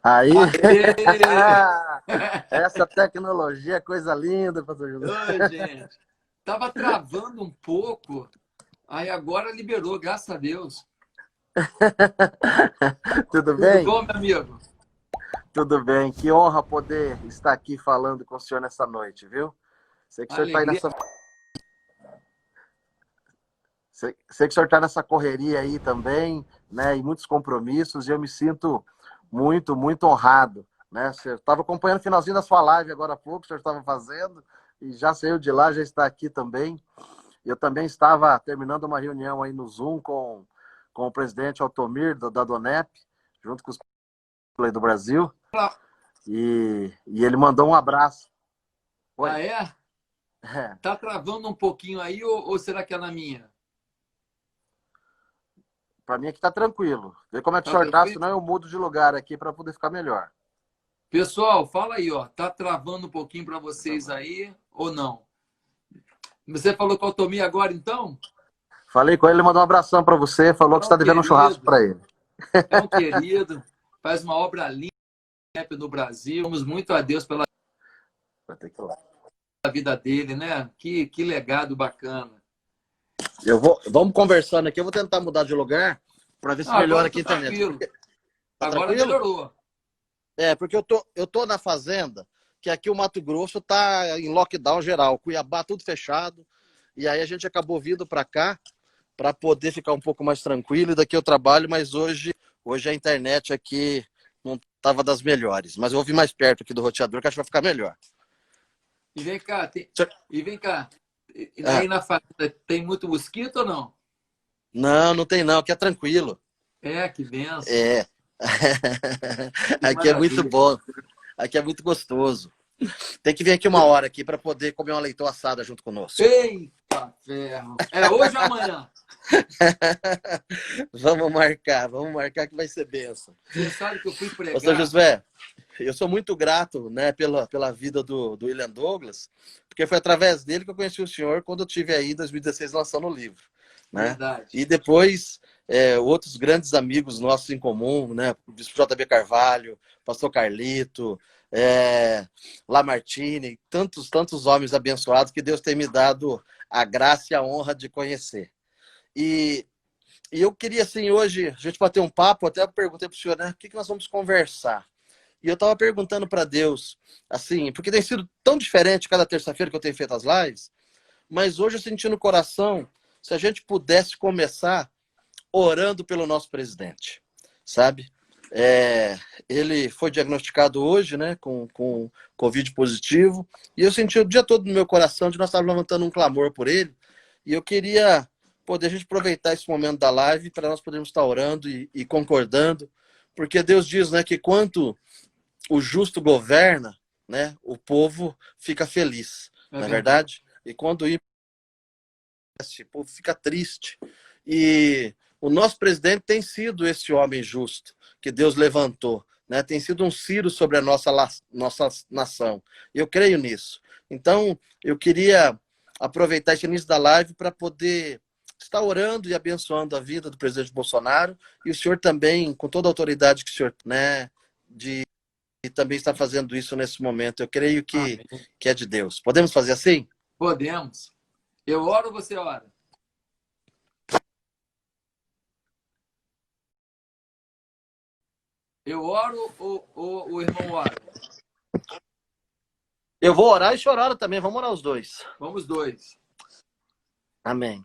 Aí, Aê! essa tecnologia é coisa linda, pastor José. Oi, gente. Tava travando um pouco, aí agora liberou, graças a Deus. Tudo Tudo bem? bom, meu amigo? Tudo bem. Que honra poder estar aqui falando com o senhor nessa noite, viu? Sei que o senhor está aí Alegria. nessa, sei que o senhor está nessa correria aí também, né? E muitos compromissos, e eu me sinto muito honrado, né? Eu estava acompanhando o finalzinho da sua live agora há pouco, o senhor estava fazendo, e já saiu de lá, já está aqui também. Eu também estava terminando uma reunião aí no Zoom com o presidente Altomir, da Donep, junto com os do Brasil, e ele mandou um abraço. Oi. Ah, é? É, Tá travando um pouquinho aí ou será que é na minha? para mim aqui tá tranquilo. Vê como é que o Tá senhor tá, tranquilo? senão eu mudo de lugar aqui para poder ficar melhor. Pessoal, fala aí, ó. Tá travando um pouquinho para vocês aí ou não? Você falou com a Altomir agora, então? Falei com ele, ele mandou um abração para você, falou que É um está devendo um churrasco querido, para ele. é um querido. Faz uma obra linda no Brasil. Vamos muito a Deus pela Vai ter que ir lá. vida dele, né? Que legado bacana. Vamos conversando aqui, eu vou tentar mudar de lugar para ver se Ah, melhora agora eu aqui tô a internet. tranquilo. Tá Agora tranquilo? melhorou. É, porque eu tô na fazenda, que aqui o Mato Grosso tá em lockdown geral, Cuiabá tudo fechado, e aí a gente acabou vindo para cá para poder ficar um pouco mais tranquilo, e daqui eu trabalho, mas hoje a internet aqui não estava das melhores, mas eu vou vir mais perto aqui do roteador que acho que vai ficar melhor. E vem cá, e vem cá. Ah, Aí na fazenda tem muito mosquito ou não? não tem não, aqui é tranquilo. É, que benção. É. Que Aqui é muito maravilha. bom, aqui é muito gostoso. Tem que vir aqui uma hora aqui para poder comer uma leitoa assada junto conosco. Eita ferro. É hoje ou amanhã? Vamos marcar que vai ser benção. Você sabe que eu fui Pastor pregar? Josué, eu sou muito grato, né, pela vida do William Douglas, porque foi através dele que eu conheci o senhor quando eu tive aí em 2016 lançando o livro, né? Verdade. E depois outros grandes amigos nossos em comum, né? O Bispo JB Carvalho, Pastor Carlito, Lamartine, tantos homens abençoados que Deus tem me dado a graça e a honra de conhecer. E eu queria, assim, hoje, a gente bater um papo, até perguntei para o senhor, né, o que nós vamos conversar? E eu estava perguntando para Deus, assim, porque tem sido tão diferente cada terça-feira que eu tenho feito as lives, mas hoje eu senti no coração, se a gente pudesse começar orando pelo nosso presidente, sabe? Ele foi diagnosticado hoje, né, com Covid positivo, e eu senti o dia todo no meu coração de nós estarmos levantando um clamor por ele, e eu queria poder a gente aproveitar esse momento da live para nós podermos estar orando e concordando, porque Deus diz, né, que quanto o justo governa, né, o povo fica feliz, É não é verdade. verdade? E quando o ímpio, o povo fica triste. E o nosso presidente tem sido esse homem justo que Deus levantou, né? Tem sido um ciro sobre a nossa nação. Eu creio nisso. Então, eu queria aproveitar esse início da live para poder estar orando e abençoando a vida do presidente Bolsonaro e o senhor também, com toda a autoridade que o senhor, né, e também está fazendo isso nesse momento. Eu creio Amém. que é de Deus. Podemos fazer assim? Podemos. Eu oro ou você ora? Eu oro ou o irmão ora? Eu vou orar e chorar também. Vamos orar os dois. Vamos dois. Amém.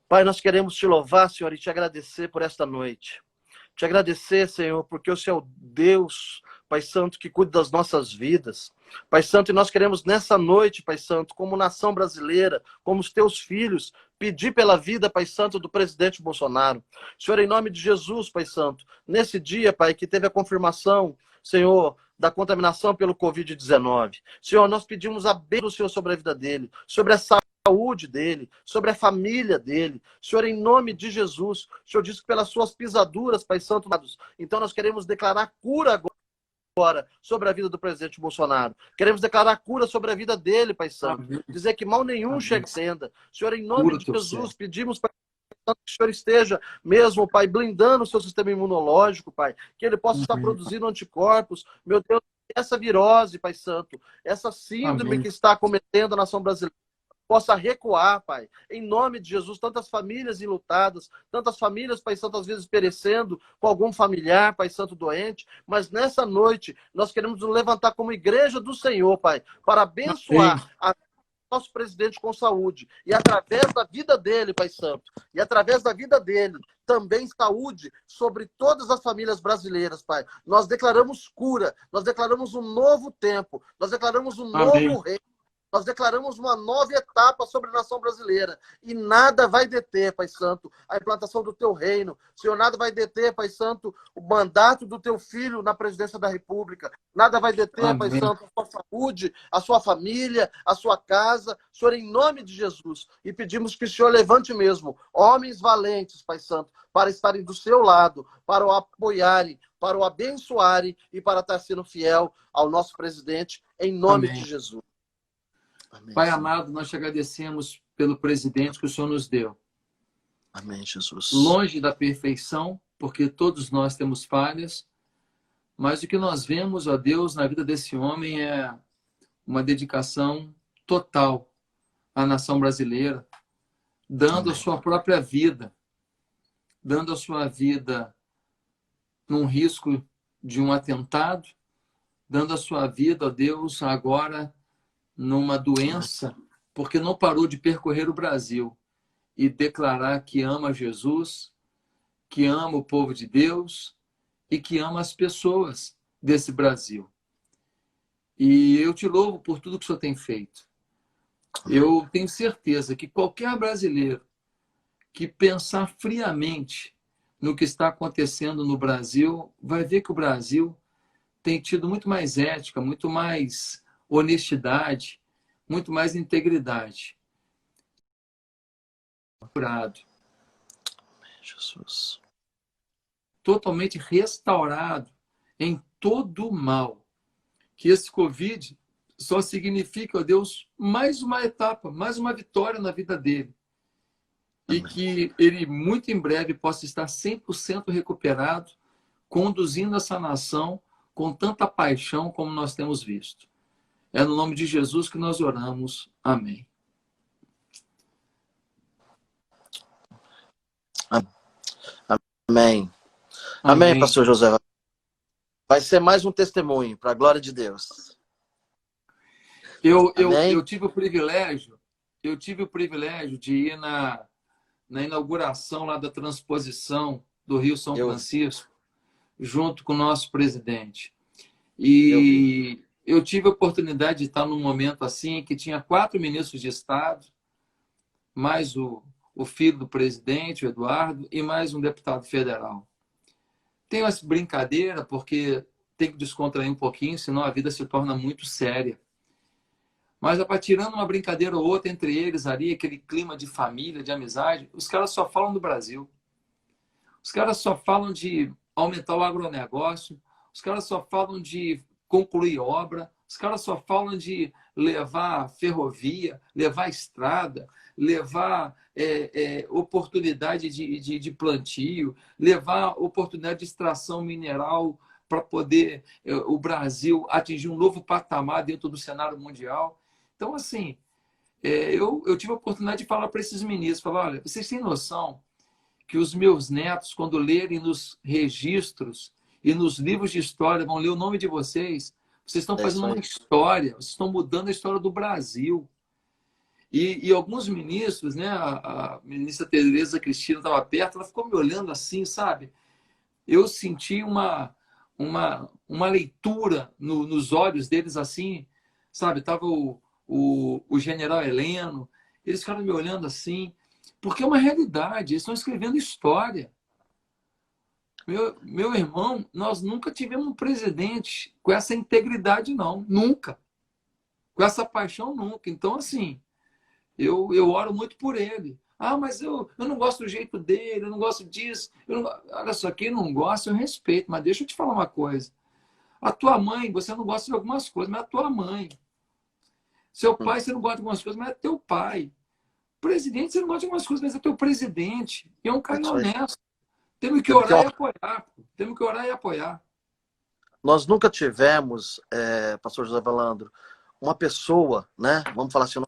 Pai, nós queremos te louvar, Senhor, e te agradecer por esta noite. Te agradecer, Senhor, porque o Senhor é o Deus, Pai Santo, que cuida das nossas vidas. Pai Santo, e nós queremos nessa noite, Pai Santo, como nação brasileira, como os teus filhos, pedir pela vida, Pai Santo, do presidente Bolsonaro. Senhor, em nome de Jesus, Pai Santo, nesse dia, Pai, que teve a confirmação, Senhor, da contaminação pelo Covid-19. Senhor, nós pedimos a bênção do Senhor sobre a vida dele, sobre a saúde dele, sobre a família dele. Senhor, em nome de Jesus, o Senhor disse que pelas suas pisaduras, Pai Santo, então nós queremos declarar cura agora sobre a vida do presidente Bolsonaro. Queremos declarar cura sobre a vida dele, Pai Santo. Amém. Dizer que mal nenhum Amém. chega à tenda. Senhor, em nome Cura o de teu Jesus, servo. pedimos que o Senhor esteja mesmo, Pai, blindando o seu sistema imunológico, Pai, que ele possa estar produzindo anticorpos, meu Deus, essa virose, Pai Santo, essa síndrome que está acometendo a nação brasileira, possa recuar, Pai, em nome de Jesus. Tantas famílias enlutadas, tantas famílias, Pai Santo, às vezes perecendo com algum familiar, Pai Santo, doente, mas nessa noite nós queremos nos levantar como igreja do Senhor, Pai, para abençoar nosso presidente com saúde, e através da vida dele, Pai Santo, e através da vida dele, também saúde sobre todas as famílias brasileiras, Pai. Nós declaramos cura, nós declaramos um novo tempo, nós declaramos um novo reino, nós declaramos uma nova etapa sobre a nação brasileira. E nada vai deter, Pai Santo, a implantação do teu reino. Senhor, nada vai deter, Pai Santo, o mandato do teu filho na presidência da República. Nada vai deter, Pai Santo, a sua saúde, a sua família, a sua casa. Senhor, em nome de Jesus. E pedimos que o Senhor levante mesmo homens valentes, Pai Santo, para estarem do seu lado, para o apoiarem, para o abençoarem e para estar sendo fiel ao nosso presidente, em nome de Jesus. Amém, Pai amado, nós te agradecemos pelo presidente que o Senhor nos deu. Amém, Jesus. Longe da perfeição, porque todos nós temos falhas, mas o que nós vemos, ó Deus, na vida desse homem é uma dedicação total à nação brasileira, dando a sua própria vida, dando a sua vida num risco de um atentado, dando a sua vida, ó Deus, agora numa doença, porque não parou de percorrer o Brasil e declarar que ama Jesus, que ama o povo de Deus e que ama as pessoas desse Brasil. E eu te louvo por tudo que o Senhor tem feito. Eu tenho certeza que qualquer brasileiro que pensar friamente no que está acontecendo no Brasil, vai ver que o Brasil tem tido muito mais ética, muito mais honestidade, muito mais integridade. Jesus. Totalmente restaurado em todo o mal. Que esse Covid só significa, ó Deus, mais uma etapa, mais uma vitória na vida dele. E que ele, muito em breve, possa estar 100% recuperado, conduzindo essa nação com tanta paixão como nós temos visto. É no nome de Jesus que nós oramos. Amém. Amém. Amém, pastor José. Vai ser mais um testemunho, para a glória de Deus. Eu tive o privilégio de ir na inauguração lá da transposição do Rio São Francisco, junto com o nosso presidente. E eu tive a oportunidade de estar num momento assim, que tinha 4 ministros de Estado, mais o filho do presidente, o Eduardo, e mais um deputado federal. Tem essa brincadeira, porque tem que descontrair um pouquinho, senão a vida se torna muito séria. Mas, tirando uma brincadeira ou outra entre eles ali, aquele clima de família, de amizade, os caras só falam do Brasil. Os caras só falam de aumentar o agronegócio, os caras só falam de concluir obra, os caras só falam de levar ferrovia, levar estrada, levar oportunidade de plantio, levar oportunidade de extração mineral para poder o Brasil atingir um novo patamar dentro do cenário mundial. Então, assim, eu tive a oportunidade de falar para esses ministros, falar, olha, vocês têm noção que os meus netos, quando lerem nos registros e nos livros de história, vão ler o nome de vocês, vocês estão fazendo uma história, vocês estão mudando a história do Brasil. E alguns ministros, né, a ministra Tereza Cristina estava perto, ela ficou me olhando assim, sabe? Eu senti uma leitura nos olhos deles assim, sabe? Tava o general Heleno, eles ficaram me olhando assim, porque é uma realidade, eles estão escrevendo história. Meu irmão, nós nunca tivemos um presidente com essa integridade, não. Nunca. Com essa paixão, nunca. Então, assim, eu oro muito por ele. Ah, mas eu não gosto do jeito dele, eu não gosto disso. Olha só, quem não gosta, eu respeito. Mas deixa eu te falar uma coisa. A tua mãe, você não gosta de algumas coisas, mas é a tua mãe. Seu pai, você não gosta de algumas coisas, mas é teu pai. presidente, você não gosta de algumas coisas, mas é teu presidente. E é um cara Isso aí. honesto. Temos que orar e apoiar. Temos que orar e apoiar. Nós nunca tivemos, pastor José Valandro, uma pessoa, né? Vamos falar assim,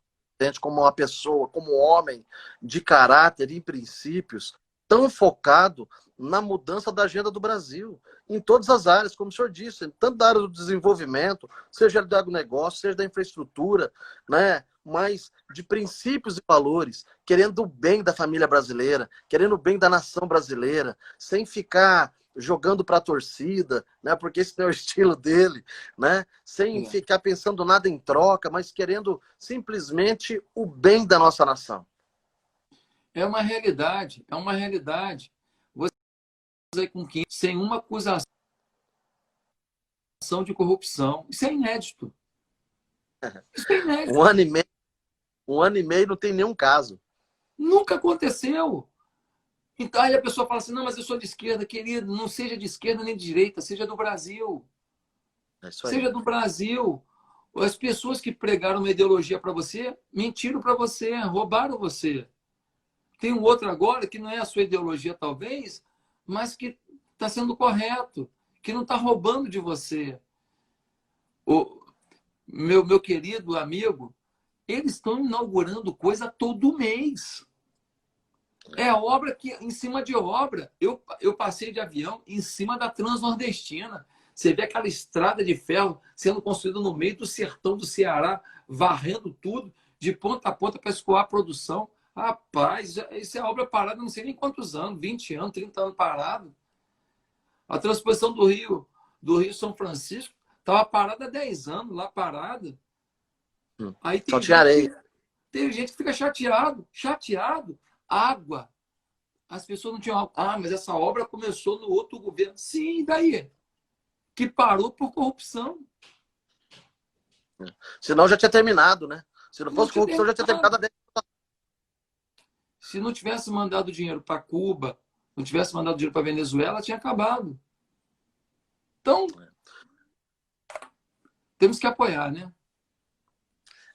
como uma pessoa, como um homem de caráter e princípios, tão focado na mudança da agenda do Brasil, em todas as áreas, como o senhor disse, tanto da área do desenvolvimento, seja do agronegócio, seja da infraestrutura, né? Mas de princípios e valores, querendo o bem da família brasileira, querendo o bem da nação brasileira, sem ficar jogando para a torcida, né? Porque esse não é o estilo dele, né? Sem ficar pensando nada em troca, mas querendo simplesmente o bem da nossa nação. É uma realidade, é uma realidade. Você com quem sem uma acusação de corrupção. Isso é inédito. Isso é inédito. Um ano e meio não tem nenhum caso. Nunca aconteceu. Então, aí a pessoa fala assim, não, mas eu sou de esquerda, querido, não seja de esquerda nem de direita, seja do Brasil. É isso aí. Seja do Brasil. As pessoas que pregaram uma ideologia para você, mentiram para você, roubaram você. Tem um outro agora que não é a sua ideologia, talvez, mas que está sendo correto, que não está roubando de você. O meu querido amigo, eles estão inaugurando coisa todo mês. É obra que, em cima de obra. Eu passei de avião em cima da Transnordestina. Você vê aquela estrada de ferro sendo construída no meio do sertão do Ceará, varrendo tudo, de ponta a ponta para escoar a produção. Rapaz, isso é obra parada, não sei nem quantos anos, 20 anos, 30 anos parado. A transposição do Rio São Francisco estava parada há 10 anos, lá parada. Aí Só tinha areia. Tem gente que fica chateado. Água. As pessoas não tinham água. Ah, mas essa obra começou no outro governo. Sim, e daí? Que parou por corrupção. Senão já tinha terminado, né? Se não fosse corrupção, já tinha terminado. Se não tivesse mandado dinheiro para Cuba, não tivesse mandado dinheiro para Venezuela, tinha acabado. Então, temos que apoiar, né?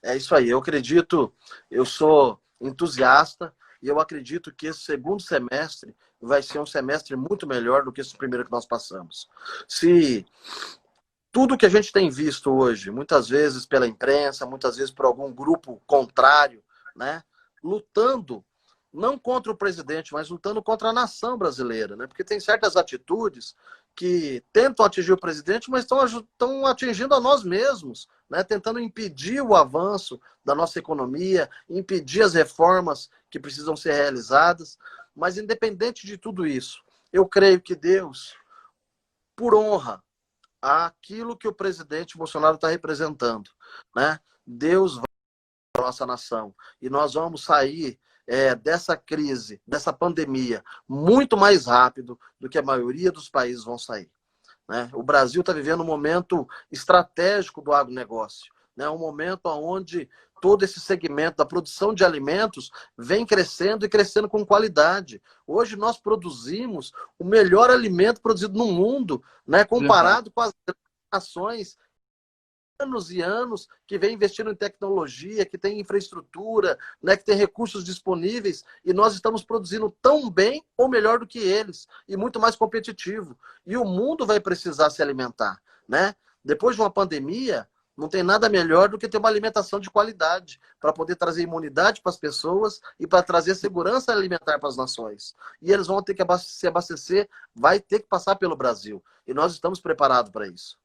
É isso aí. Eu acredito, eu sou entusiasta e eu acredito que esse segundo semestre vai ser um semestre muito melhor do que esse primeiro que nós passamos. Se tudo que a gente tem visto hoje, muitas vezes pela imprensa, muitas vezes por algum grupo contrário, né, lutando não contra o presidente, mas lutando contra a nação brasileira, né? Porque tem certas atitudes que tentam atingir o presidente, mas estão atingindo a nós mesmos, né? Tentando impedir o avanço da nossa economia, impedir as reformas que precisam ser realizadas. Mas, independente de tudo isso, eu creio que Deus, por honra àquilo que o presidente Bolsonaro está representando, né? Deus vai para a nossa nação e nós vamos sair dessa crise, dessa pandemia, muito mais rápido do que a maioria dos países vão sair, né? O Brasil está vivendo um momento estratégico do agronegócio, né? Um momento onde todo esse segmento da produção de alimentos vem crescendo e crescendo com qualidade. Hoje nós produzimos o melhor alimento produzido no mundo, né? Comparado com as nações anos e anos que vem investindo em tecnologia, que tem infraestrutura, né, que tem recursos disponíveis, e nós estamos produzindo tão bem ou melhor do que eles, e muito mais competitivo. E o mundo vai precisar se alimentar, né? Depois de uma pandemia, não tem nada melhor do que ter uma alimentação de qualidade, para poder trazer imunidade para as pessoas e para trazer segurança alimentar para as nações. E eles vão ter que se abastecer, vai ter que passar pelo Brasil. E nós estamos preparados para isso.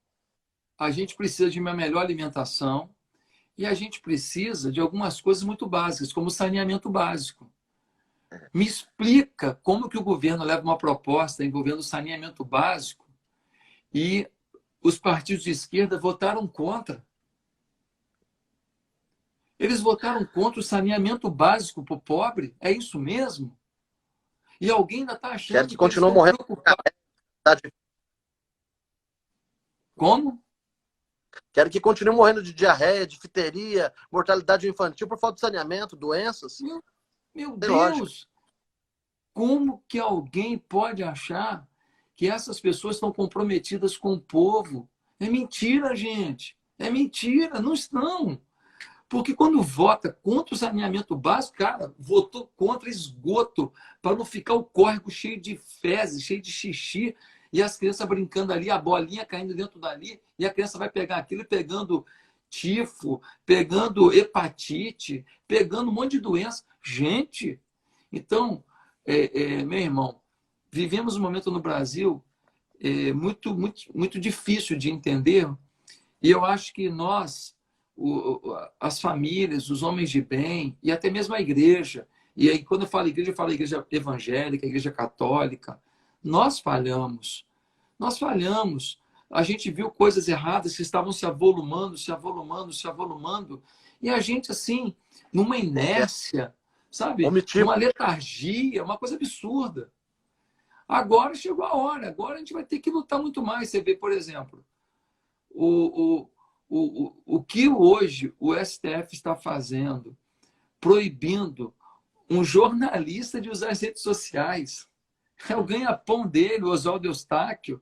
A gente precisa de uma melhor alimentação e a gente precisa de algumas coisas muito básicas, como saneamento básico. Me explica como que o governo leva uma proposta envolvendo saneamento básico e os partidos de esquerda votaram contra. Eles votaram contra o saneamento básico para o pobre? É isso mesmo? E alguém ainda está achando que continua eles estão morrendo. preocupados. Como? Quero que continue morrendo de diarreia, de difteria, mortalidade infantil por falta de saneamento, doenças. Meu Deus! Como que alguém pode achar que essas pessoas estão comprometidas com o povo? É mentira, gente. É mentira. Não estão. Porque quando vota contra o saneamento básico, cara, votou contra esgoto, para não ficar o córrego cheio de fezes, cheio de xixi, e as crianças brincando ali, a bolinha caindo dentro dali, e a criança vai pegar aquilo pegando tifo, pegando hepatite, pegando um monte de doença. Gente, então, meu irmão, vivemos um momento no Brasil muito difícil de entender, e eu acho que nós, as famílias, os homens de bem, e até mesmo a igreja, e aí quando eu falo igreja evangélica, igreja católica, nós falhamos. Nós falhamos. A gente viu coisas erradas que estavam se avolumando, se avolumando, se avolumando, e a gente, assim, numa inércia, sabe? Numa letargia, uma coisa absurda. Agora chegou a hora, agora a gente vai ter que lutar muito mais. Você vê, por exemplo, o que hoje o STF está fazendo, proibindo um jornalista de usar as redes sociais. É o ganha-pão dele, o Oswaldo Eustáquio.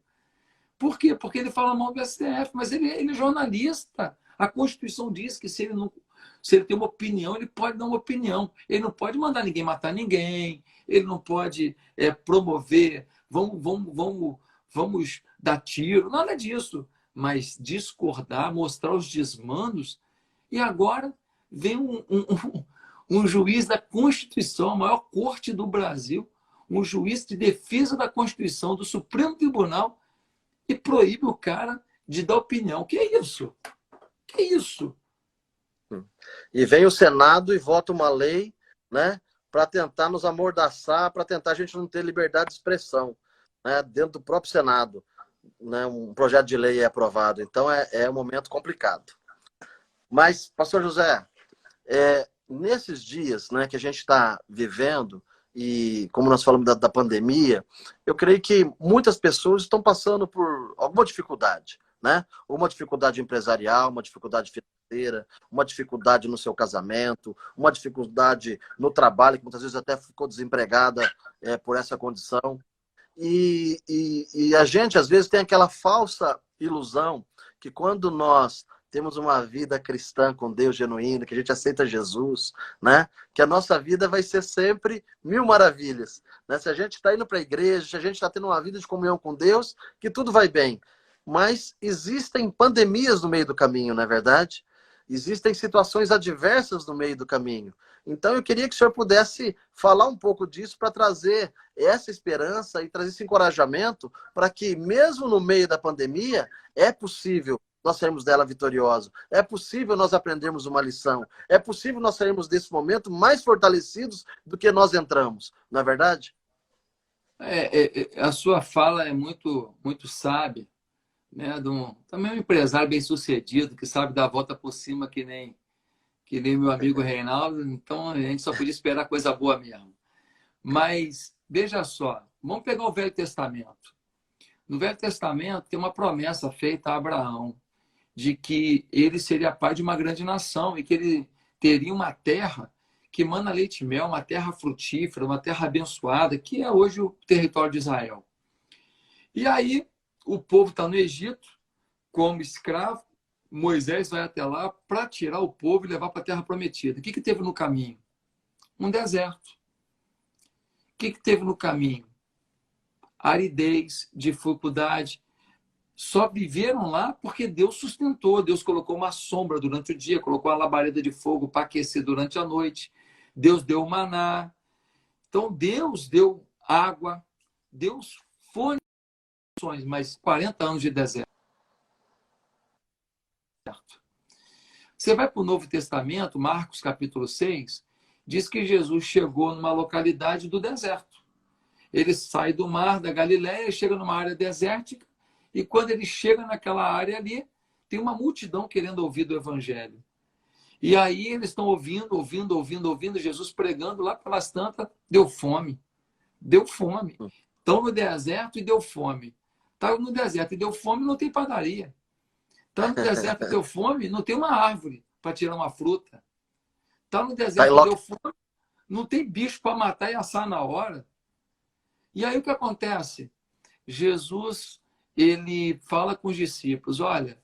Por quê? Porque ele fala mal do STF, mas ele é jornalista. A Constituição diz que se ele tem uma opinião, ele pode dar uma opinião. Ele não pode mandar ninguém matar ninguém, ele não pode promover, vamos dar tiro, nada disso. Mas discordar, mostrar os desmandos. E agora vem um juiz da Constituição, a maior corte do Brasil, um juiz de defesa da Constituição, do Supremo Tribunal, e proíbe o cara de dar opinião. Que é isso? Que é isso? E vem o Senado e vota uma lei, né, para tentar nos amordaçar, para tentar a gente não ter liberdade de expressão, né, dentro do próprio Senado. Né, um projeto de lei é aprovado. Então é um momento complicado. Mas, pastor José, nesses dias, né, que a gente está vivendo, e como nós falamos da pandemia, eu creio que muitas pessoas estão passando por alguma dificuldade, né? Uma dificuldade empresarial, uma dificuldade financeira, uma dificuldade no seu casamento, uma dificuldade no trabalho, que muitas vezes até ficou desempregada por essa condição. E a gente, às vezes, tem aquela falsa ilusão que quando nós temos uma vida cristã com Deus genuína, que a gente aceita Jesus, né? Que a nossa vida vai ser sempre mil maravilhas. Né? Se a gente está indo para a igreja, se a gente está tendo uma vida de comunhão com Deus, que tudo vai bem. Mas existem pandemias no meio do caminho, não é verdade? Existem situações adversas no meio do caminho. Então, eu queria que o senhor pudesse falar um pouco disso para trazer essa esperança e trazer esse encorajamento para que, mesmo no meio da pandemia, é possível nós sairmos dela vitoriosos. É possível nós aprendermos uma lição. É possível nós sairmos desse momento mais fortalecidos do que nós entramos. Não é verdade? A sua fala é muito sábia, né? Também um empresário bem-sucedido, que sabe dar a volta por cima que nem meu amigo Reinaldo. Então, a gente só podia esperar coisa boa mesmo. Mas, veja só, vamos pegar o Velho Testamento. No Velho Testamento tem uma promessa feita a Abraão, de que ele seria pai de uma grande nação e que ele teria uma terra que mana leite e mel, uma terra frutífera, uma terra abençoada, que é hoje o território de Israel. E aí, o povo está no Egito, como escravo, Moisés vai até lá para tirar o povo e levar para a terra prometida. O que teve no caminho? Um deserto. O que teve no caminho? Aridez, dificuldade. Só viveram lá porque Deus sustentou. Deus colocou uma sombra durante o dia, colocou uma labareda de fogo para aquecer durante a noite. Deus deu o maná. Então, Deus deu água. Deus forneceu, mas 40 anos de deserto. Você vai para o Novo Testamento, Marcos capítulo 6, diz que Jesus chegou numa localidade do deserto. Ele sai do mar da Galileia, chega numa área desértica, e quando ele chega naquela área ali, tem uma multidão querendo ouvir do Evangelho. E aí eles estão ouvindo, Jesus pregando lá pelas tantas, deu fome. Deu fome. Estão no deserto e deu fome. Está no deserto e deu fome, não tem padaria. Está no deserto e deu fome, não tem uma árvore para tirar uma fruta. Está no deserto e deu fome, não tem bicho para matar e assar na hora. E aí o que acontece? Jesus, ele fala com os discípulos, olha,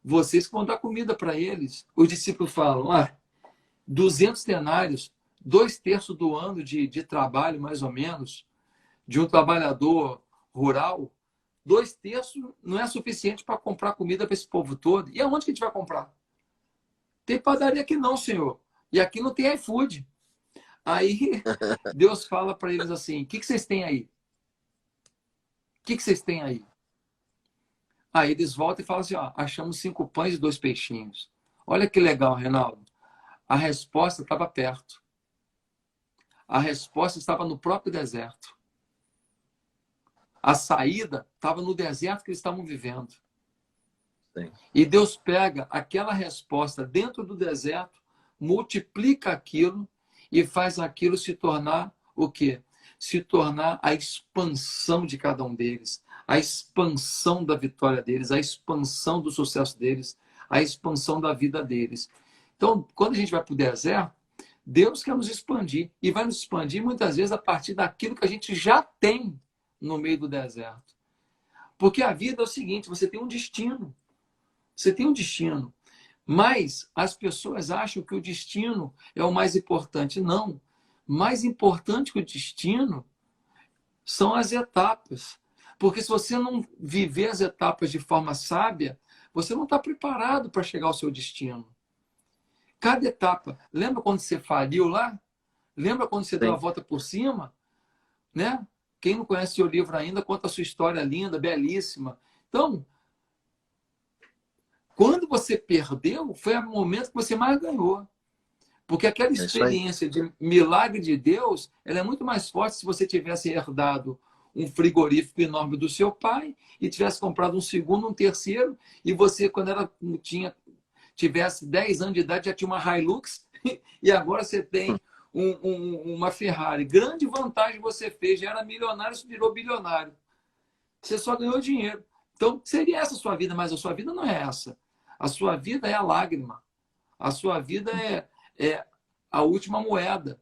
vocês que vão dar comida para eles. Os discípulos falam, 200 denários, 2/3 do ano de trabalho, mais ou menos, de um trabalhador rural, 2/3 não é suficiente para comprar comida para esse povo todo. E aonde que a gente vai comprar? Tem padaria aqui não, senhor. E aqui não tem iFood. Aí Deus fala para eles assim: o que vocês têm aí? O que vocês têm aí? Aí eles voltam e falam assim: ó, achamos 5 pães e 2 peixinhos. Olha que legal, Reinaldo. A resposta estava perto. A resposta estava no próprio deserto. A saída estava no deserto que eles estavam vivendo. Sim. E Deus pega aquela resposta dentro do deserto, multiplica aquilo e faz aquilo se tornar o quê? Se tornar a expansão de cada um deles, a expansão da vitória deles, a expansão do sucesso deles, a expansão da vida deles. Então, quando a gente vai para o deserto, Deus quer nos expandir. E vai nos expandir muitas vezes a partir daquilo que a gente já tem no meio do deserto. Porque a vida é o seguinte, você tem um destino. Você tem um destino. Mas as pessoas acham que o destino é o mais importante. Não. Mais importante que o destino são as etapas. Porque se você não viver as etapas de forma sábia, você não está preparado para chegar ao seu destino. Cada etapa. Lembra quando você faliu lá? Lembra quando você deu a volta por cima? Né? Quem não conhece o livro ainda, conta a sua história linda, belíssima. Então, quando você perdeu, foi o momento que você mais ganhou. Porque aquela experiência de milagre de Deus, ela é muito mais forte se você tivesse herdado um frigorífico enorme do seu pai e tivesse comprado um segundo, um terceiro, e você, quando tivesse 10 anos de idade, já tinha uma Hilux, e agora você tem uma Ferrari. Grande vantagem você fez, já era milionário, se virou bilionário. Você só ganhou dinheiro. Então, seria essa a sua vida, mas a sua vida não é essa. A sua vida é a lágrima. A sua vida é a última moeda.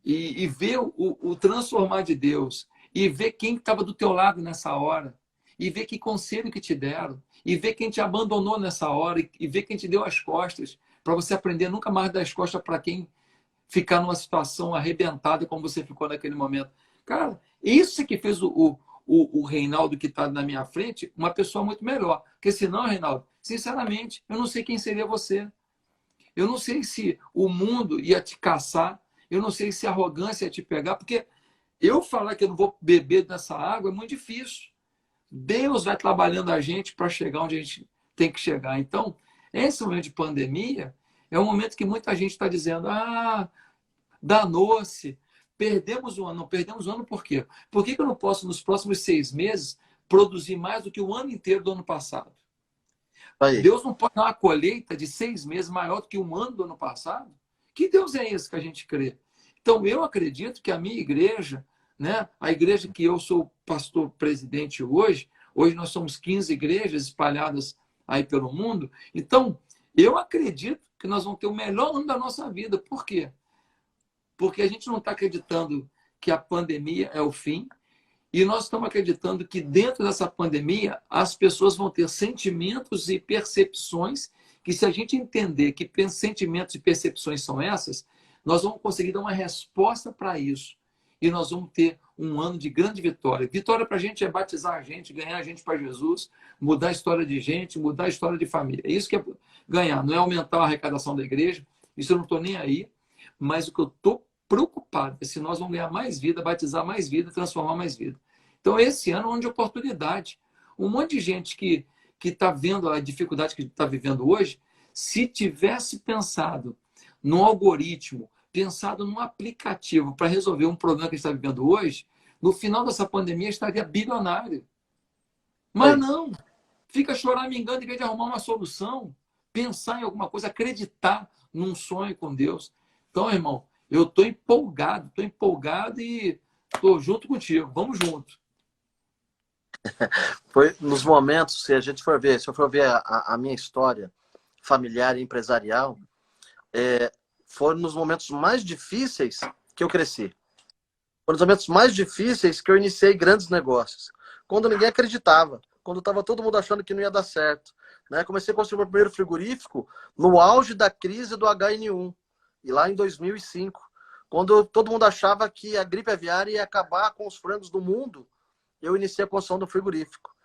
E ver o transformar de Deus, e ver quem estava do teu lado nessa hora, e ver que conselho que te deram, e ver quem te abandonou nessa hora, e ver quem te deu as costas, para você aprender a nunca mais dar as costas para quem ficar numa situação arrebentada como você ficou naquele momento. Cara, isso é que fez o Reinaldo que está na minha frente uma pessoa muito melhor. Porque senão, Reinaldo, sinceramente, eu não sei quem seria você. Eu não sei se o mundo ia te caçar, eu não sei se a arrogância ia te pegar, porque eu falar que eu não vou beber dessa água é muito difícil. Deus vai trabalhando a gente para chegar onde a gente tem que chegar. Então, esse momento de pandemia é um momento que muita gente está dizendo: danou-se, perdemos o ano. Não perdemos o ano por quê? Por que eu não posso, nos próximos 6 meses, produzir mais do que o ano inteiro do ano passado? Aí. Deus não pode dar uma colheita de 6 meses maior do que um ano do ano passado? Que Deus é esse que a gente crê? Então, eu acredito que a minha igreja, né, a igreja que eu sou pastor presidente hoje nós somos 15 igrejas espalhadas aí pelo mundo. Então, eu acredito que nós vamos ter o melhor ano da nossa vida. Por quê? Porque a gente não está acreditando que a pandemia é o fim, e nós estamos acreditando que dentro dessa pandemia as pessoas vão ter sentimentos e percepções que, se a gente entender que sentimentos e percepções são essas, nós vamos conseguir dar uma resposta para isso. E nós vamos ter um ano de grande vitória. Vitória para a gente é batizar a gente, ganhar a gente para Jesus, mudar a história de gente, mudar a história de família. É isso que é ganhar, não é aumentar a arrecadação da igreja. Isso eu não estou nem aí. Mas o que eu estou preocupado é se nós vamos ganhar mais vida, batizar mais vida, transformar mais vida. Então, esse ano é um ano de oportunidade. Um monte de gente que está vendo a dificuldade que está vivendo hoje, se tivesse pensado num algoritmo, pensado num aplicativo para resolver um problema que está vivendo hoje, no final dessa pandemia estaria bilionário. Mas não, fica choramingando em vez de arrumar uma solução, pensar em alguma coisa, acreditar num sonho com Deus. Então, irmão, eu estou empolgado e estou junto contigo. Vamos junto. Foi nos momentos, se eu for ver a minha história familiar e empresarial, foram nos momentos mais difíceis que eu cresci. Foram nos momentos mais difíceis que eu iniciei grandes negócios. Quando ninguém acreditava, quando estava todo mundo achando que não ia dar certo. Né? Comecei a construir meu primeiro frigorífico no auge da crise do HN1. E lá em 2005, quando todo mundo achava que a gripe aviária ia acabar com os frangos do mundo, eu iniciei a construção do frigorífico.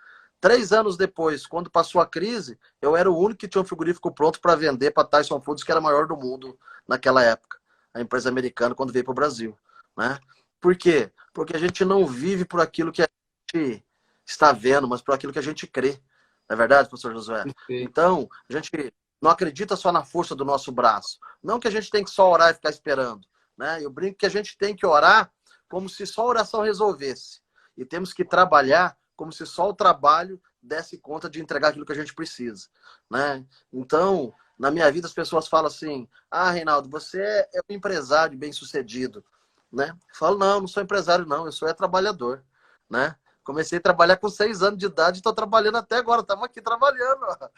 3 anos depois, quando passou a crise, eu era o único que tinha um frigorífico pronto para vender para a Tyson Foods, que era a maior do mundo naquela época, a empresa americana, quando veio para o Brasil. Né? Por quê? Porque a gente não vive por aquilo que a gente está vendo, mas por aquilo que a gente crê. Não é verdade, professor Josué? Então, a gente não acredita só na força do nosso braço. Não que a gente tem que só orar e ficar esperando. Né? Eu brinco que a gente tem que orar como se só a oração resolvesse. E temos que trabalhar como se só o trabalho desse conta de entregar aquilo que a gente precisa. Né? Então, na minha vida, as pessoas falam assim, Reinaldo, você é um empresário bem-sucedido. Né? Eu falo, não sou empresário, não, eu sou trabalhador. Né? Comecei a trabalhar com 6 anos de idade e estou trabalhando até agora. Estamos aqui trabalhando. Ó.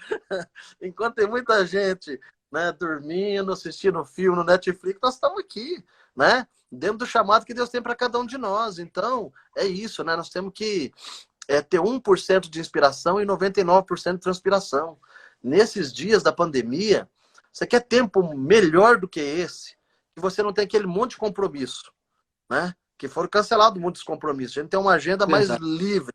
Enquanto tem muita gente, né, dormindo, assistindo filme no Netflix, nós estamos aqui, né? Dentro do chamado que Deus tem para cada um de nós. Então, é isso, né? Nós temos que ter 1% de inspiração e 99% de transpiração. Nesses dias da pandemia, você quer tempo melhor do que esse, que você não tem aquele monte de compromisso, né? Que foram cancelados muitos compromissos. A gente tem uma agenda mais livre.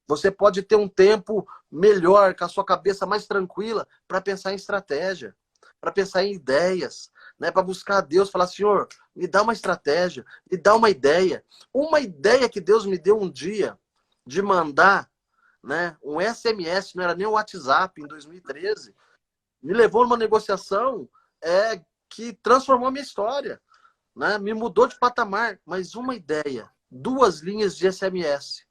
Você pode ter um tempo melhor, com a sua cabeça mais tranquila, para pensar em estratégia, para pensar em ideias, né? Para buscar a Deus, falar, Senhor, me dá uma estratégia, me dá uma ideia. Uma ideia que Deus me deu um dia de mandar, né, um SMS, não era nem o WhatsApp, em 2013, me levou numa negociação que transformou a minha história. Né? Me mudou de patamar, mas uma ideia, 2 linhas de SMS,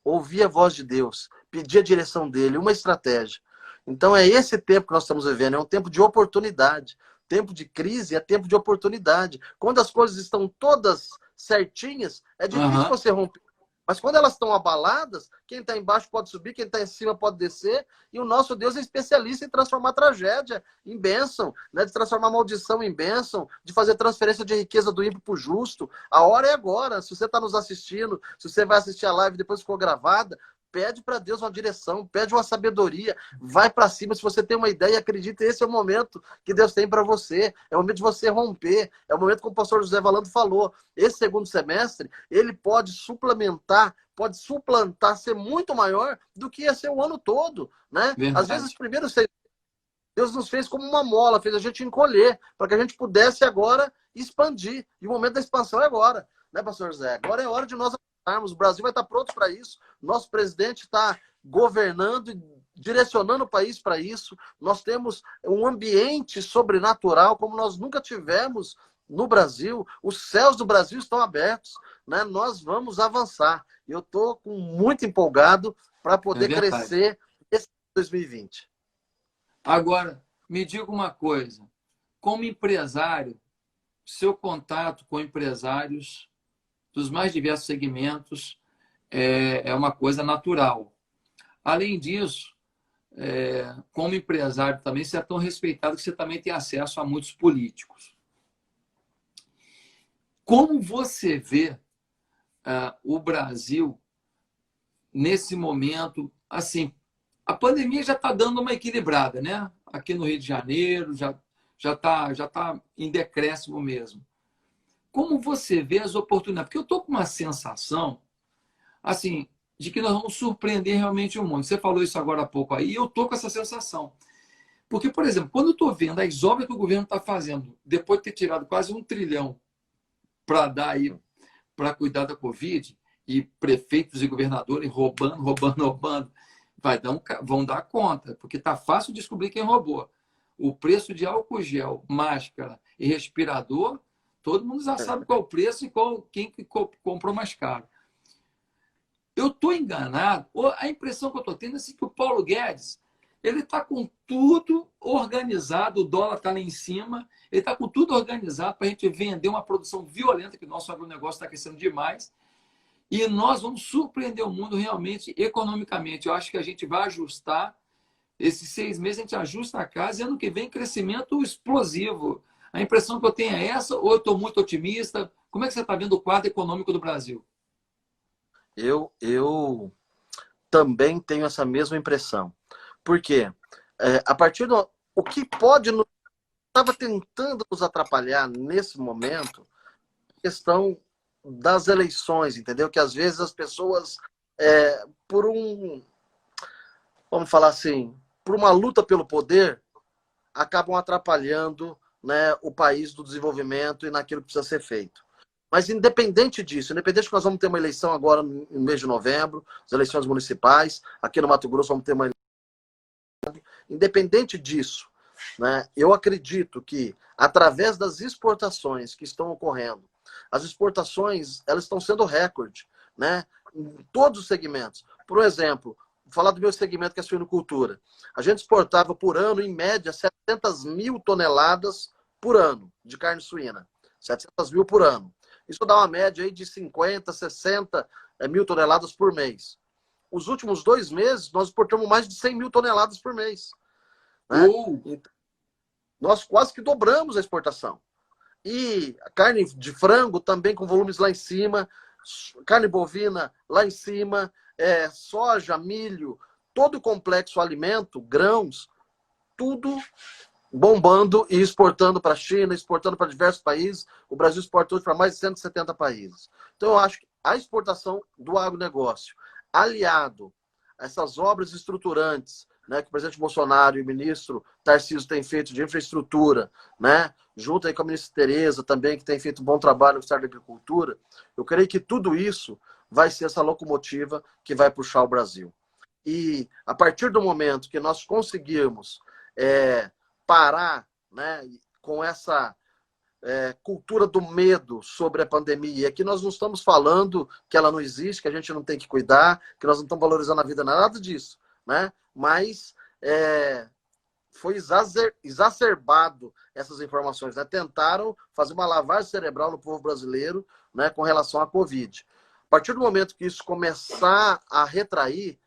ouvir a voz de Deus, pedir a direção dele, uma estratégia. Então é esse tempo que nós estamos vivendo, é um tempo de oportunidade. Tempo de crise é tempo de oportunidade. Quando as coisas estão todas certinhas, é difícil você romper. Mas quando elas estão abaladas, quem está embaixo pode subir, quem está em cima pode descer. E o nosso Deus é especialista em transformar tragédia em bênção, né? De transformar maldição em bênção, de fazer transferência de riqueza do ímpio para o justo. A hora é agora. Se você está nos assistindo, se você vai assistir a live e depois ficou gravada, pede para Deus uma direção, pede uma sabedoria, vai para cima. Se você tem uma ideia, acredite, esse é o momento que Deus tem para você. É o momento de você romper. É o momento, como o pastor José Valando falou, esse segundo semestre, ele pode suplementar, pode suplantar, ser muito maior do que ia ser o ano todo. Né? Às vezes, os primeiros 6 Deus nos fez como uma mola, fez a gente encolher, para que a gente pudesse agora expandir. E o momento da expansão é agora. Né, pastor José? Agora é hora de nós avançarmos. O Brasil vai estar pronto para isso. Nosso presidente está governando e direcionando o país para isso. Nós temos um ambiente sobrenatural como nós nunca tivemos no Brasil. Os céus do Brasil estão abertos. Né? Nós vamos avançar. Eu estou muito empolgado para poder crescer esse 2020. Agora, me diga uma coisa. Como empresário, seu contato com empresários dos mais diversos segmentos é uma coisa natural. Além disso, como empresário também, você é tão respeitado que você também tem acesso a muitos políticos. Como você vê o Brasil nesse momento? Assim, a pandemia já está dando uma equilibrada, né? Aqui no Rio de Janeiro já tá em decréscimo mesmo. Como você vê as oportunidades? Porque eu estou com uma sensação assim, de que nós vamos surpreender realmente o mundo. Você falou isso agora há pouco aí, e eu estou com essa sensação. Porque, por exemplo, quando eu estou vendo as obras que o governo está fazendo, depois de ter tirado quase 1 trilhão para dar aí, para cuidar da Covid, e prefeitos e governadores roubando, vão dar conta, porque está fácil descobrir quem roubou. O preço de álcool gel, máscara e respirador, todo mundo já sabe qual o preço e quem comprou mais caro. Eu estou enganado? A impressão que eu estou tendo é assim, que o Paulo Guedes ele está com tudo organizado, o dólar está lá em cima, ele está com tudo organizado para a gente vender uma produção violenta, que o nosso agronegócio está crescendo demais, e nós vamos surpreender o mundo realmente economicamente. Eu acho que a gente vai ajustar, esses 6 meses a gente ajusta a casa, e ano que vem crescimento explosivo. A impressão que eu tenho é essa, ou eu estou muito otimista? Como é que você está vendo o quadro econômico do Brasil? Eu também tenho essa mesma impressão. Por quê? A partir do... O que pode nos estava tentando nos atrapalhar nesse momento a questão das eleições, entendeu? Que às vezes as pessoas, vamos falar assim, por uma luta pelo poder, acabam atrapalhando, né, o país do desenvolvimento e naquilo que precisa ser feito. Mas independente disso, independente que nós vamos ter uma eleição agora no mês de novembro, as eleições municipais, aqui no Mato Grosso vamos ter uma eleição. Independente disso, né, eu acredito que através das exportações que estão ocorrendo, as exportações elas estão sendo recorde, né, em todos os segmentos. Por exemplo, vou falar do meu segmento que é a suinocultura. A gente exportava por ano, em média, 700 mil toneladas por ano de carne suína. 700 mil por ano. Isso dá uma média aí de 50, 60 mil toneladas por mês. Os últimos 2 meses, nós exportamos mais de 100 mil toneladas por mês. Né? Então, nós quase que dobramos a exportação. E a carne de frango também com volumes lá em cima, carne bovina lá em cima, soja, milho, todo o complexo alimento, grãos, tudo bombando e exportando para a China, exportando para diversos países. O Brasil exporta hoje para mais de 170 países. Então, eu acho que a exportação do agronegócio, aliado a essas obras estruturantes, né, que o presidente Bolsonaro e o ministro Tarcísio têm feito de infraestrutura, né, junto aí com a ministra Tereza também, que tem feito um bom trabalho no Ministério da Agricultura, eu creio que tudo isso vai ser essa locomotiva que vai puxar o Brasil. E a partir do momento que nós conseguirmos parar, né, com essa cultura do medo sobre a pandemia, que nós não estamos falando que ela não existe, que a gente não tem que cuidar, que nós não estamos valorizando a vida, nada disso, né? Mas foi exacerbado essas informações, né? Tentaram fazer uma lavagem cerebral no povo brasileiro, né, com relação à Covid. A partir do momento que isso começar a retrair,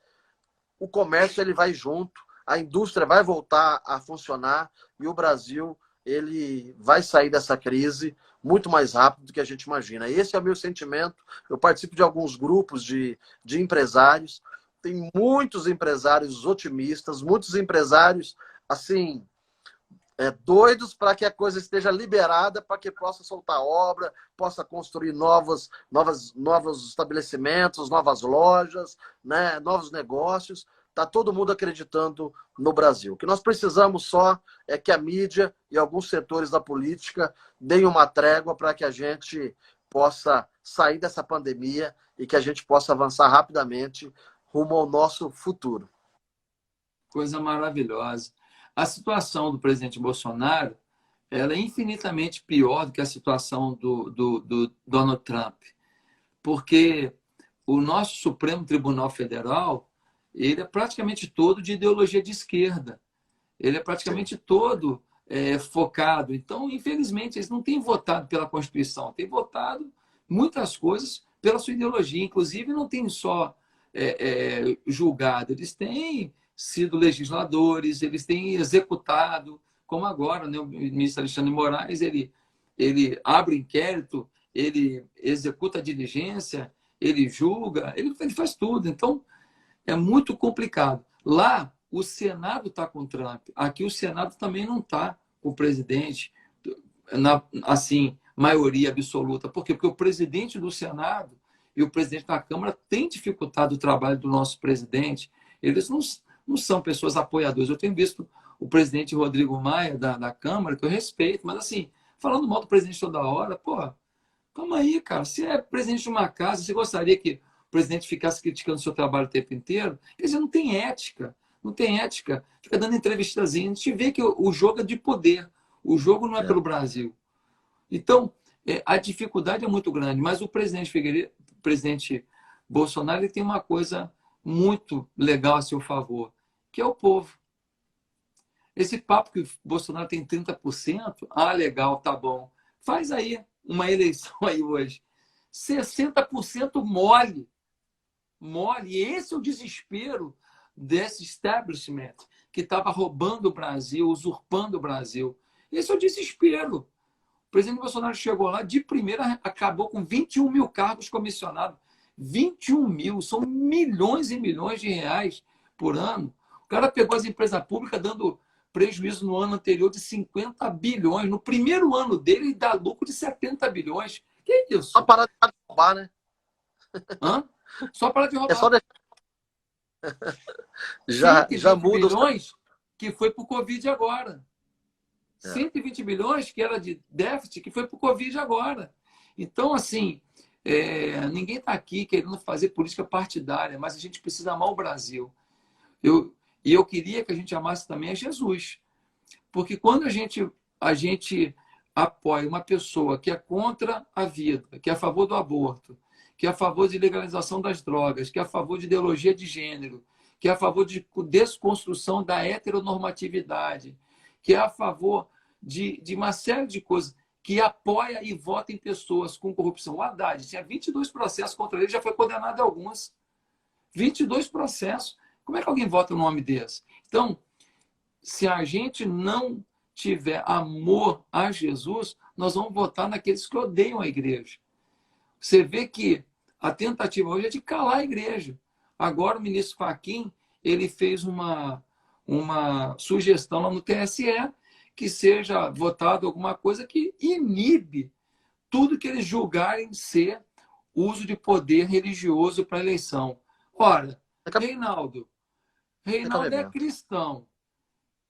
o comércio ele vai junto, a indústria vai voltar a funcionar e o Brasil ele vai sair dessa crise muito mais rápido do que a gente imagina. Esse é o meu sentimento. Eu participo de alguns grupos de empresários. Tem muitos empresários otimistas, muitos empresários assim doidos para que a coisa esteja liberada, para que possa soltar obra, possa construir novos estabelecimentos, novas lojas, né, novos negócios. Está todo mundo acreditando no Brasil. O que nós precisamos só é que a mídia e alguns setores da política deem uma trégua para que a gente possa sair dessa pandemia e que a gente possa avançar rapidamente rumo ao nosso futuro. Coisa maravilhosa. A situação do presidente Bolsonaro ela é infinitamente pior do que a situação do Donald Trump, porque o nosso Supremo Tribunal Federal ele é praticamente todo de ideologia de esquerda. Ele é praticamente todo focado. Então, infelizmente, eles não têm votado pela Constituição, têm votado muitas coisas pela sua ideologia. Inclusive, não tem só julgado, eles têm sido legisladores, eles têm executado, como agora, né, o ministro Alexandre de Moraes, ele abre inquérito, ele executa a diligência, ele julga, ele faz tudo. Então, é muito complicado. Lá, o Senado está com o Trump. Aqui, o Senado também não está com o presidente, assim, maioria absoluta. Por quê? Porque o presidente do Senado e o presidente da Câmara têm dificultado o trabalho do nosso presidente. Eles não são pessoas apoiadoras. Eu tenho visto o presidente Rodrigo Maia, da Câmara, que eu respeito, mas, assim, falando mal do presidente toda hora, pô, calma aí, cara. Se é presidente de uma casa, você gostaria que o presidente ficasse criticando o seu trabalho o tempo inteiro? Quer dizer, não tem ética. Não tem ética. Fica dando entrevistazinha. A gente vê que o jogo é de poder. O jogo não é pelo Brasil. Então, a dificuldade é muito grande. Mas o presidente Bolsonaro ele tem uma coisa muito legal a seu favor, que é o povo. Esse papo que o Bolsonaro tem 30%, legal, tá bom. Faz aí uma eleição aí hoje. 60% mole. Mole. E esse é o desespero desse establishment que estava roubando o Brasil, usurpando o Brasil. Esse é o desespero. O presidente Bolsonaro chegou lá, de primeira, acabou com 21 mil cargos comissionados. 21 mil, são milhões e milhões de reais por ano. O cara pegou as empresas públicas dando prejuízo no ano anterior de 50 bilhões. No primeiro ano dele, ele dá lucro de 70 bilhões. Que é isso? Só parar de roubar, né? Hã? Só parar de roubar. É só deixar. Já 120 muda os... bilhões que foi para o Covid agora. É. 120 bilhões que era de déficit que foi para o Covid agora. Então, assim, ninguém está aqui querendo fazer política partidária, mas a gente precisa amar o Brasil. E eu queria que a gente amasse também a Jesus. Porque quando a gente apoia uma pessoa que é contra a vida, que é a favor do aborto, que é a favor de legalização das drogas, que é a favor de ideologia de gênero, que é a favor de desconstrução da heteronormatividade, que é a favor de uma série de coisas, que apoia e vota em pessoas com corrupção. O Haddad tinha 22 processos contra ele, já foi condenado a algumas. 22 processos. Como é que alguém vota no nome desse? Então, se a gente não tiver amor a Jesus, nós vamos votar naqueles que odeiam a igreja. Você vê que a tentativa hoje é de calar a igreja. Agora o ministro Fachin, ele fez uma sugestão lá no TSE que seja votado alguma coisa que inibe tudo que eles julgarem ser uso de poder religioso para a eleição. Ora, Reinaldo é cristão.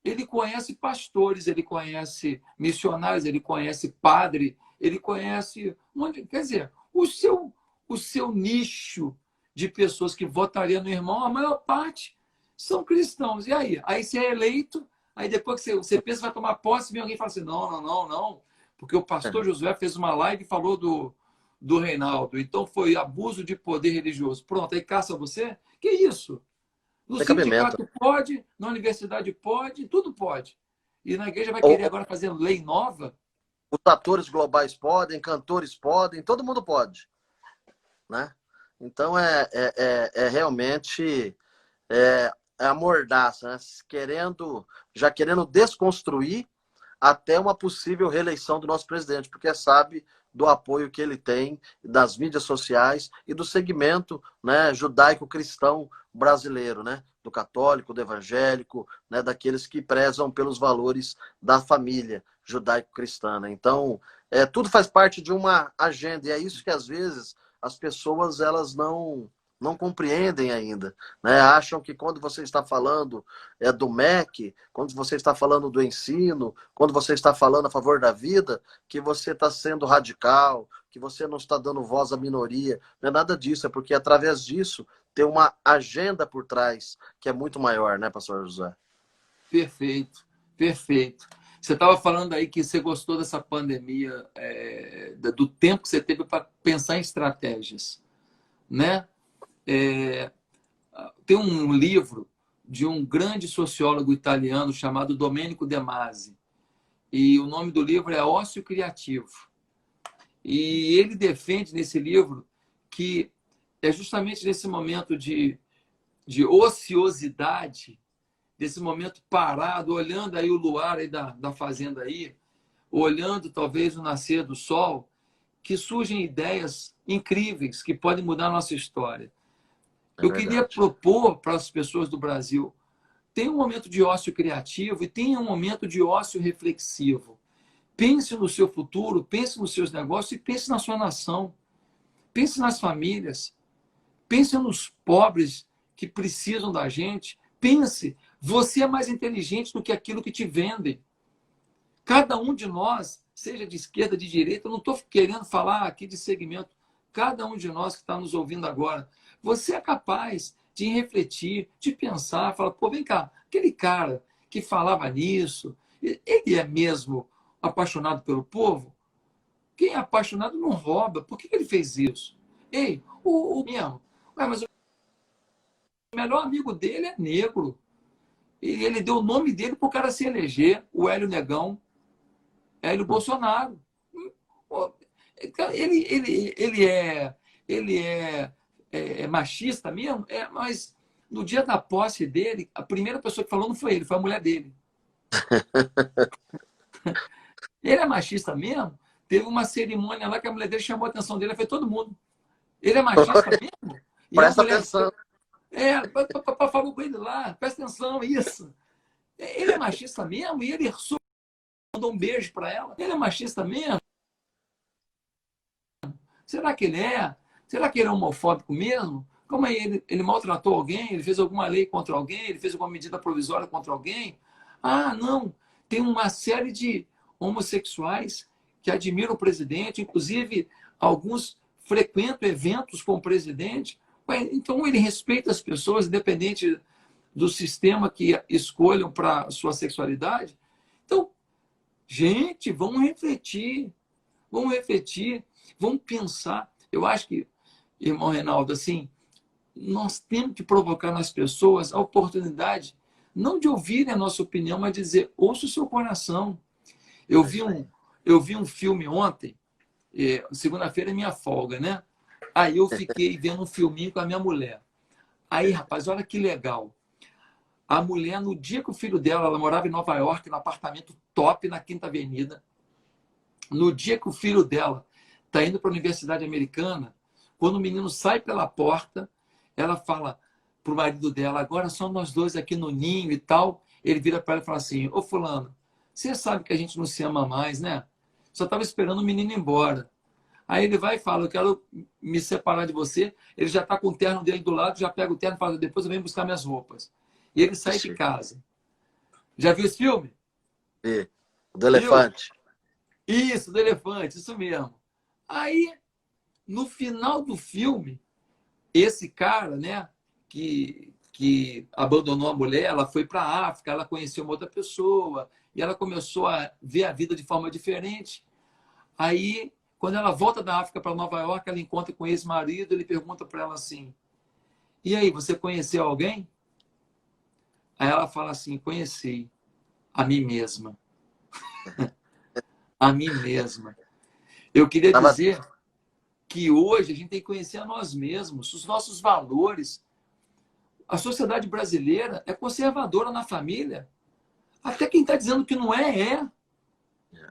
Ele conhece pastores, ele conhece missionários, ele conhece padre, ele conhece... Quer dizer, o seu nicho de pessoas que votariam no irmão, a maior parte são cristãos. E aí? Aí você é eleito, aí depois que você pensa que vai tomar posse, vem alguém e fala assim, não, porque o pastor Josué fez uma live e falou do Reinaldo, então foi abuso de poder religioso. Pronto, aí caça você? Que isso? No sindicato pode, na universidade pode, tudo pode. E na igreja vai querer agora fazer lei nova? Os atores globais podem, cantores podem, todo mundo pode. Né? Então, realmente a mordaça, né? Já querendo desconstruir até uma possível reeleição do nosso presidente, porque sabe do apoio que ele tem das mídias sociais e do segmento, né, judaico-cristão brasileiro, né, do católico, do evangélico, né, daqueles que prezam pelos valores da família judaico-cristã. Né? Então, tudo faz parte de uma agenda, e é isso que às vezes as pessoas elas não compreendem ainda, né? Acham que quando você está falando do MEC, quando você está falando do ensino, quando você está falando a favor da vida, que você está sendo radical, que você não está dando voz à minoria. Não é nada disso, é porque através disso tem uma agenda por trás que é muito maior, né, pastor José? Perfeito, perfeito. Você estava falando aí que você gostou dessa pandemia, do tempo que você teve para pensar em estratégias, né? Tem um livro de um grande sociólogo italiano chamado Domenico De Masi, e o nome do livro é Ócio Criativo. E ele defende nesse livro que é justamente nesse momento de ociosidade, desse momento parado, olhando aí o luar aí da fazenda aí, olhando talvez o nascer do sol, que surgem ideias incríveis que podem mudar a nossa história. Eu queria propor para as pessoas do Brasil, tem um momento de ócio criativo e tem um momento de ócio reflexivo. Pense no seu futuro, pense nos seus negócios e pense na sua nação. Pense nas famílias. Pense nos pobres que precisam da gente. Pense, você é mais inteligente do que aquilo que te vendem. Cada um de nós, seja de esquerda, de direita, eu não estou querendo falar aqui de segmento. Cada um de nós que está nos ouvindo agora, você é capaz de refletir, de pensar, falar, pô, vem cá, aquele cara que falava nisso, ele é mesmo apaixonado pelo povo? Quem é apaixonado não rouba. Por que ele fez isso? Ei, o mesmo. Mas o melhor amigo dele é negro. E ele deu o nome dele para o cara se eleger, o Hélio Negão, Hélio Bolsonaro. Ele é machista mesmo, mas no dia da posse dele, a primeira pessoa que falou não foi ele, foi a mulher dele. Ele é machista mesmo? Teve uma cerimônia lá que a mulher dele chamou a atenção dele, foi todo mundo. Ele é machista mesmo? E presta atenção. Falou com ele lá, presta atenção, isso. Ele é machista mesmo? E ele mandou um beijo para ela. Ele é machista mesmo? Será que ele é? Será que ele é homofóbico mesmo? Como é ele maltratou alguém? Ele fez alguma lei contra alguém? Ele fez alguma medida provisória contra alguém? Ah, não. Tem uma série de homossexuais que admiram o presidente, inclusive alguns frequentam eventos com o presidente. Então ele respeita as pessoas, independente do sistema que escolham para a sua sexualidade. Então, gente, vamos refletir, vamos pensar. Eu acho que, irmão Reinaldo, assim, nós temos que provocar nas pessoas a oportunidade, não de ouvirem a nossa opinião, mas de dizer, ouça o seu coração. Eu vi um filme ontem, segunda-feira é minha folga, né? Aí eu fiquei vendo um filminho com a minha mulher. Aí, rapaz, olha que legal. A mulher, no dia que o filho dela, ela morava em Nova York, num apartamento top na Quinta Avenida. No dia que o filho dela está indo para a Universidade Americana, quando o menino sai pela porta, ela fala para o marido dela, agora só nós dois aqui no ninho e tal. Ele vira para ela e fala assim, ô fulano, você sabe que a gente não se ama mais, né? Só estava esperando o menino ir embora. Aí ele vai e fala, eu quero me separar de você. Ele já está com o terno dele do lado, já pega o terno e fala, depois eu venho buscar minhas roupas. E ele sai de casa. Já viu esse filme? E, do elefante. Isso, do elefante, isso mesmo. Aí, no final do filme, esse cara, né, que abandonou a mulher, ela foi para a África, ela conheceu uma outra pessoa, e ela começou a ver a vida de forma diferente. Aí, quando ela volta da África para Nova York, ela encontra com o ex-marido, ele pergunta para ela assim, e aí, você conheceu alguém? Aí ela fala assim, conheci a mim mesma. A mim mesma. Eu queria dizer que hoje a gente tem que conhecer a nós mesmos, os nossos valores. A sociedade brasileira é conservadora na família. Até quem está dizendo que não é.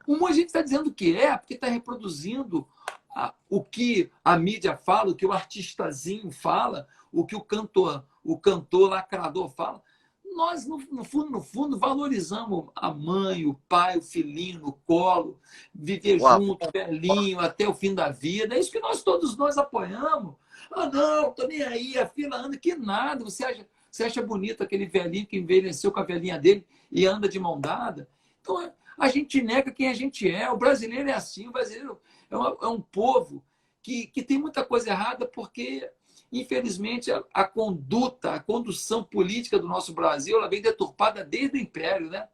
Um monte de gente está dizendo que é, porque está reproduzindo o que a mídia fala, o que o artistazinho fala, o que o cantor lacrador fala. Nós, no fundo, valorizamos a mãe, o pai, o filhinho no colo, viver junto, velhinho, até o fim da vida. É isso que todos nós apoiamos. Ah, não, tô nem aí, a fila anda, que nada. Você acha bonito aquele velhinho que envelheceu com a velhinha dele e anda de mão dada? Então, a gente nega quem a gente é. O brasileiro é assim, o brasileiro é um povo que tem muita coisa errada porque... Infelizmente, a condução política do nosso Brasil, ela vem deturpada desde o Império, né?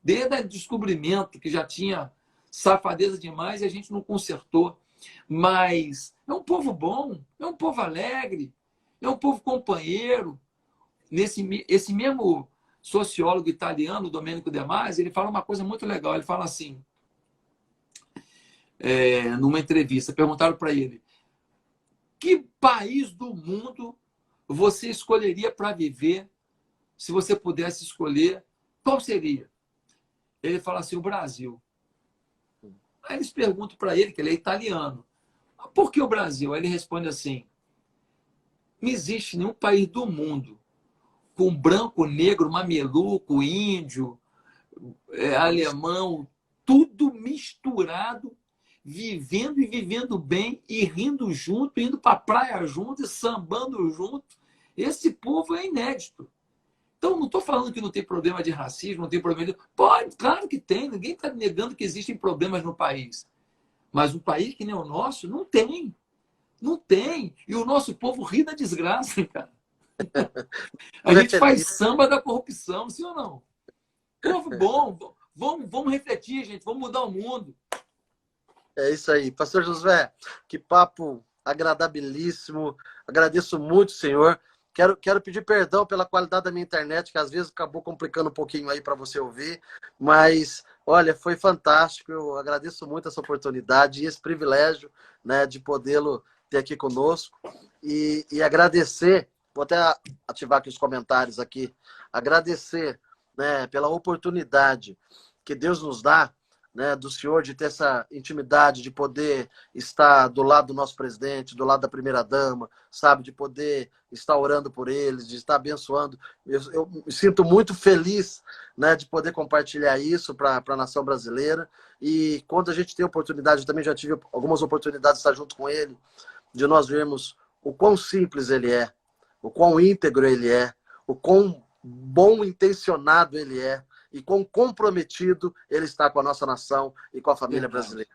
Desde o descobrimento, que já tinha safadeza demais e a gente não consertou. Mas é um povo bom, é um povo alegre, é um povo companheiro. Esse mesmo sociólogo italiano, Domenico De Masi, ele fala uma coisa muito legal. Ele fala assim, numa entrevista, perguntaram para ele, que país do mundo você escolheria para viver se você pudesse escolher? Qual seria? Ele fala assim, o Brasil. Aí eles perguntam para ele, que ele é italiano, por que o Brasil? Aí ele responde assim, não existe nenhum país do mundo com branco, negro, mameluco, índio, alemão, tudo misturado, vivendo e vivendo bem e rindo junto, indo para a praia junto e sambando junto. Esse povo é inédito. Então, não estou falando que não tem problema de racismo, não tem problema de... Pode, claro que tem. Ninguém está negando que existem problemas no país. Mas um país que nem o nosso, não tem. Não tem. E o nosso povo ri da desgraça, cara. A gente faz samba da corrupção, sim ou não? Povo bom. Vamos refletir, gente. Vamos mudar o mundo. É isso aí. Pastor Josué, que papo agradabilíssimo. Agradeço muito, senhor. Quero pedir perdão pela qualidade da minha internet, que às vezes acabou complicando um pouquinho aí para você ouvir. Mas, olha, foi fantástico. Eu agradeço muito essa oportunidade e esse privilégio, né, de podê-lo ter aqui conosco. E agradecer, vou até ativar aqui os comentários aqui, agradecer, né, pela oportunidade que Deus nos dá né, do senhor, de ter essa intimidade, de poder estar do lado do nosso presidente, do lado da primeira-dama, sabe, de poder estar orando por eles, de estar abençoando. Eu me sinto muito feliz, né, de poder compartilhar isso para a nação brasileira. E quando a gente tem oportunidade, eu também já tive algumas oportunidades de estar junto com ele, de nós vermos o quão simples ele é, o quão íntegro ele é, o quão bom intencionado ele é, e quão comprometido ele está com a nossa nação e com a família brasileira.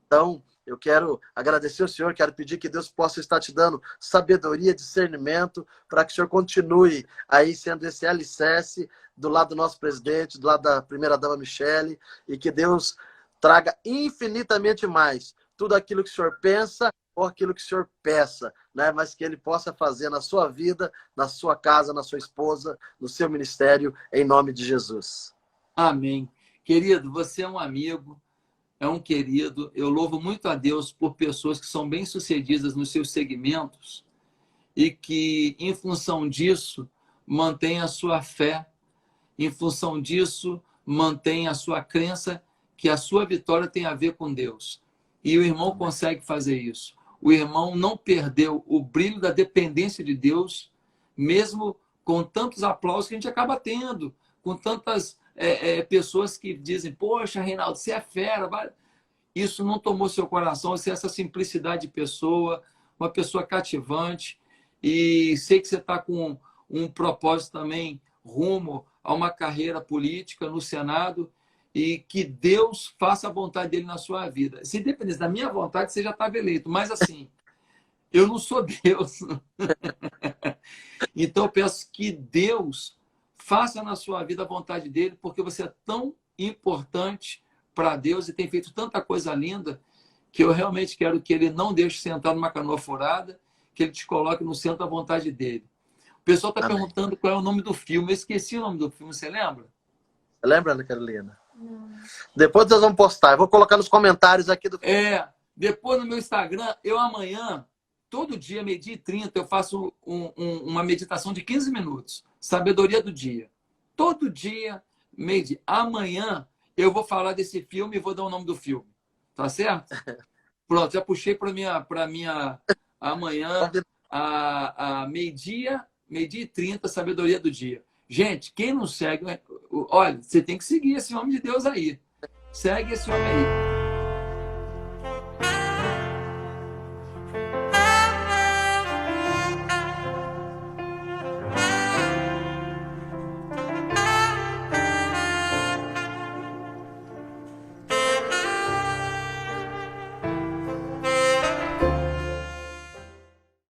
Então, eu quero agradecer ao senhor, quero pedir que Deus possa estar te dando sabedoria, discernimento, para que o senhor continue aí sendo esse alicerce do lado do nosso presidente, do lado da primeira-dama Michele, e que Deus traga infinitamente mais tudo aquilo que o senhor pensa ou aquilo que o senhor peça, né? Mas que ele possa fazer na sua vida, na sua casa, na sua esposa, no seu ministério, em nome de Jesus. Amém. Querido, você é um amigo, é um querido. Eu louvo muito a Deus por pessoas que são bem-sucedidas nos seus segmentos e que, em função disso, mantêm a sua fé, em função disso, mantêm a sua crença que a sua vitória tem a ver com Deus. E o irmão consegue fazer isso. O irmão não perdeu o brilho da dependência de Deus, mesmo com tantos aplausos que a gente acaba tendo, com tantas pessoas que dizem, poxa, Reinaldo, você é fera. Isso não tomou seu coração, você é essa simplicidade de pessoa, uma pessoa cativante. E sei que você está com um propósito também rumo a uma carreira política no Senado, e que Deus faça a vontade dele na sua vida. Se dependesse da minha vontade, você já estava eleito. Mas assim, eu não sou Deus. Então eu peço que Deus faça na sua vida a vontade dele, porque você é tão importante para Deus e tem feito tanta coisa linda, que eu realmente quero que ele não deixe sentar numa canoa furada, que ele te coloque no centro da vontade dele. O pessoal está perguntando qual é o nome do filme. Eu esqueci o nome do filme, você lembra? Você lembra, Ana Carolina? Não. Depois nós vamos postar. Eu vou colocar nos comentários aqui do filme. Depois no meu Instagram, eu amanhã, todo dia, 12h30, eu faço uma meditação de 15 minutos. Sabedoria do dia. Todo dia, meio-dia. Amanhã, eu vou falar desse filme e vou dar o nome do filme. Tá certo? Pronto, já puxei para minha amanhã, a meio-dia, 12h30, Sabedoria do dia. Gente, quem não segue, olha, você tem que seguir esse homem de Deus aí. Segue esse homem aí.